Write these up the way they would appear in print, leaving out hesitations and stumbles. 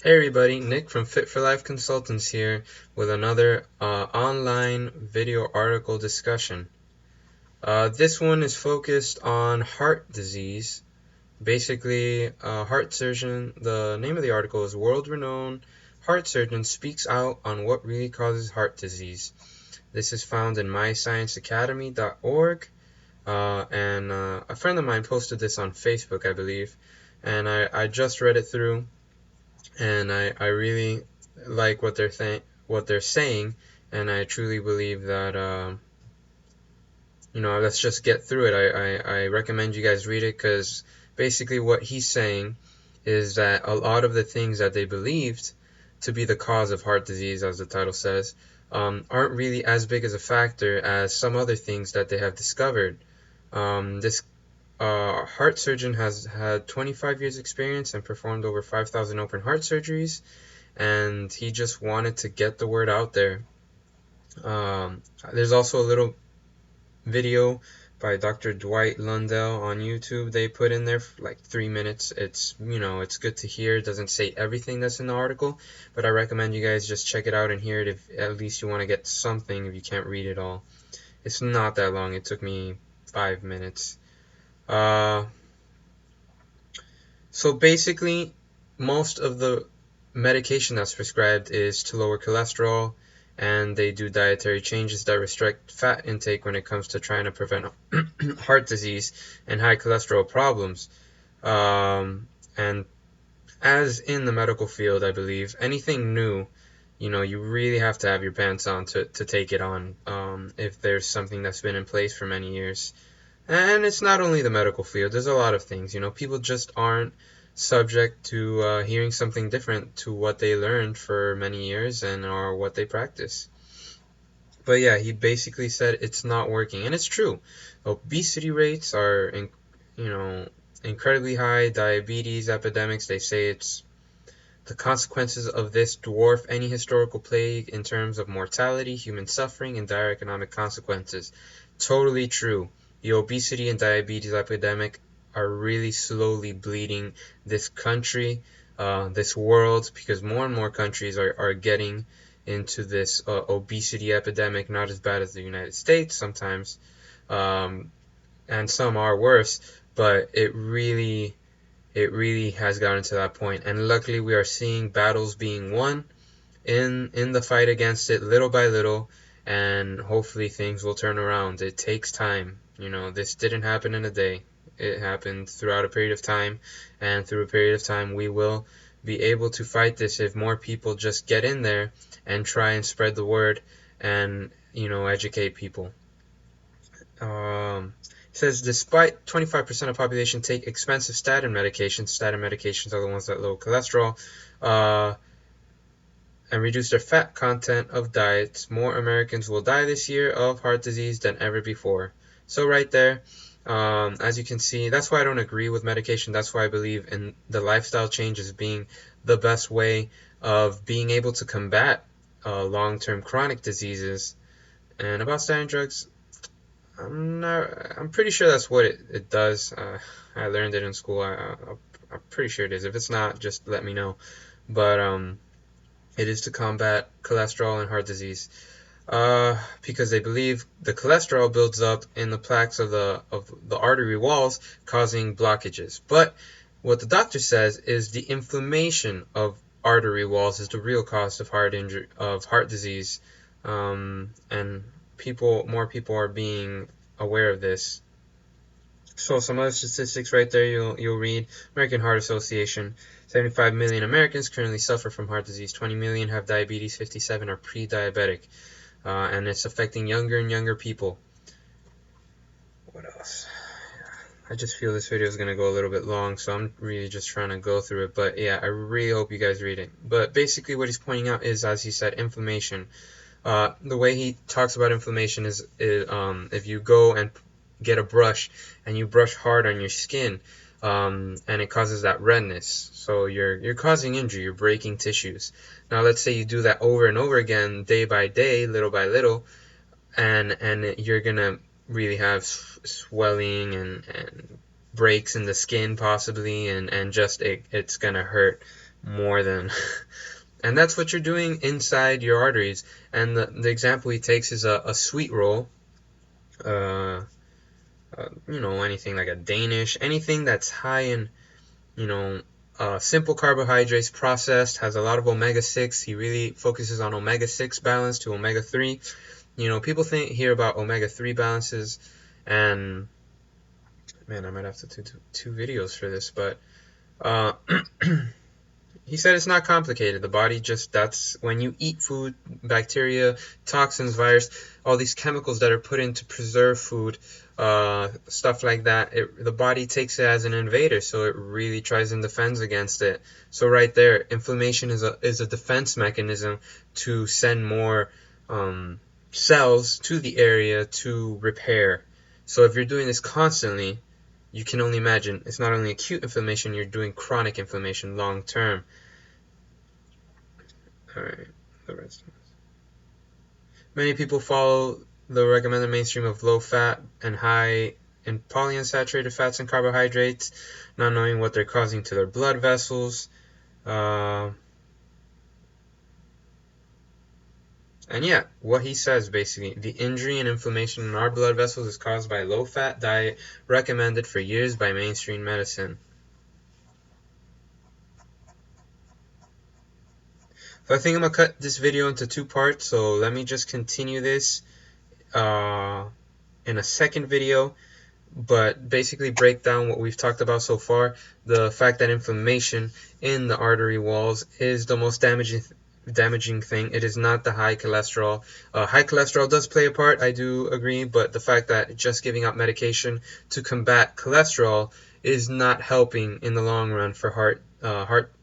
Hey everybody, Nick from Fit for Life Consultants here with another online video article discussion. This one is focused on heart disease. Basically, heart surgeon, the name of the article is World-Renowned Heart Surgeon Speaks Out on What Really Causes Heart Disease. This is found in myscienceacademy.org, and a friend of mine posted this on Facebook, I believe, and I just read it through. And I really like what they're saying, and I truly believe that let's just get through it. I recommend you guys read it because basically what he's saying is that a lot of the things that they believed to be the cause of heart disease, as the title says, aren't really as big as a factor as some other things that they have discovered. This heart surgeon has had 25 years experience and performed over 5,000 open heart surgeries, and he just wanted to get the word out there. There's also a little video by Dr. Dwight Lundell on YouTube they put in there for like 3 minutes. It's good to hear. It doesn't say everything that's in the article, but I recommend you guys just check it out and hear it if at least you want to get something if you can't read it all. It's not that long. It took me 5 minutes. So basically, most of the medication that's prescribed is to lower cholesterol, and they do dietary changes that restrict fat intake when it comes to trying to prevent heart disease and high cholesterol problems. And as in the medical field, I believe, anything new, you really have to have your pants on to take it on, if there's something that's been in place for many years. And it's not only the medical field, there's a lot of things, people just aren't subject to hearing something different to what they learned for many years and or what they practice. But yeah, he basically said it's not working, and it's true. Obesity rates are, incredibly high. Diabetes epidemics, they say it's the consequences of this dwarf any historical plague in terms of mortality, human suffering, and dire economic consequences. Totally true. The obesity and diabetes epidemic are really slowly bleeding this country, this world, because more and more countries are getting into this obesity epidemic, not as bad as the United States sometimes, and some are worse, but it really has gotten to that point. And luckily we are seeing battles being won in the fight against it little by little, and hopefully things will turn around. It takes time. This didn't happen in a day. It happened throughout a period of time, and through a period of time we will be able to fight this if more people just get in there and try and spread the word and educate people. It says despite 25% of population take expensive statin medications are the ones that lower cholesterol and reduce their fat content of diets, more Americans will die this year of heart disease than ever before. So right there, as you can see, that's why I don't agree with medication. That's why I believe in the lifestyle changes being the best way of being able to combat long-term chronic diseases. And about statin drugs, I'm pretty sure that's what it does. I learned it in school. I'm pretty sure it is. If it's not, just let me know. But it is to combat cholesterol and heart disease. Because they believe the cholesterol builds up in the plaques of the artery walls, causing blockages. But what the doctor says is the inflammation of artery walls is the real cause of heart disease, and more people are being aware of this. So some other statistics right there you'll read. American Heart Association, 75 million Americans currently suffer from heart disease. 20 million have diabetes, 57 are pre-diabetic, and it's affecting younger and younger people. What else? I just feel this video is going to go a little bit long, so I'm really just trying to go through it. But yeah, I really hope you guys read it. But basically what he's pointing out is, as he said, inflammation. The way he talks about inflammation is if you go and get a brush and you brush hard on your skin, and it causes that redness. So you're causing injury, you're breaking tissues. Now let's say you do that over and over again, day by day, little by little, and you're gonna really have swelling and breaks in the skin possibly, and just it's gonna hurt more than and that's what you're doing inside your arteries. And the example he takes is a sweet roll, anything like a Danish, anything that's high in, you know, simple carbohydrates, processed, has a lot of omega-6. He really focuses on omega-6 balance to omega-3. People hear about omega-3 balances, and man, I might have to do two videos for this, but uh, he said it's not complicated. The body that's when you eat food, bacteria, toxins, virus, all these chemicals that are put in to preserve food, stuff like that, the body takes it as an invader, so it really tries and defends against it. So right there, inflammation is a defense mechanism to send more cells to the area to repair. So if you're doing this constantly, you can only imagine it's not only acute inflammation, you're doing chronic inflammation long term. Alright, the rest. Many people follow the recommended mainstream of low fat and high in polyunsaturated fats and carbohydrates, not knowing what they're causing to their blood vessels. And yeah, what he says basically, the injury and inflammation in our blood vessels is caused by a low-fat diet recommended for years by mainstream medicine. So I think I'm going to cut this video into two parts, so let me just continue this in a second video, but basically break down what we've talked about so far. The fact that inflammation in the artery walls is the most damaging thing. It is not the high cholesterol. High cholesterol does play a part, I do agree, but the fact that just giving out medication to combat cholesterol is not helping in the long run for heart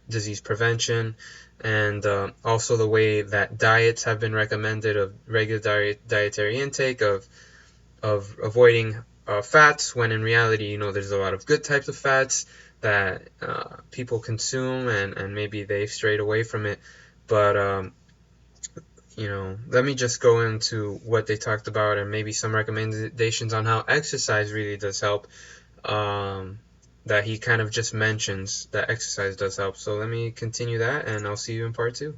disease prevention. And also the way that diets have been recommended of regular dietary intake, of avoiding fats, when in reality, there's a lot of good types of fats that people consume, and maybe they've strayed away from it. But let me just go into what they talked about and maybe some recommendations on how exercise really does help. That he kind of just mentions that exercise does help. So let me continue that, and I'll see you in part 2.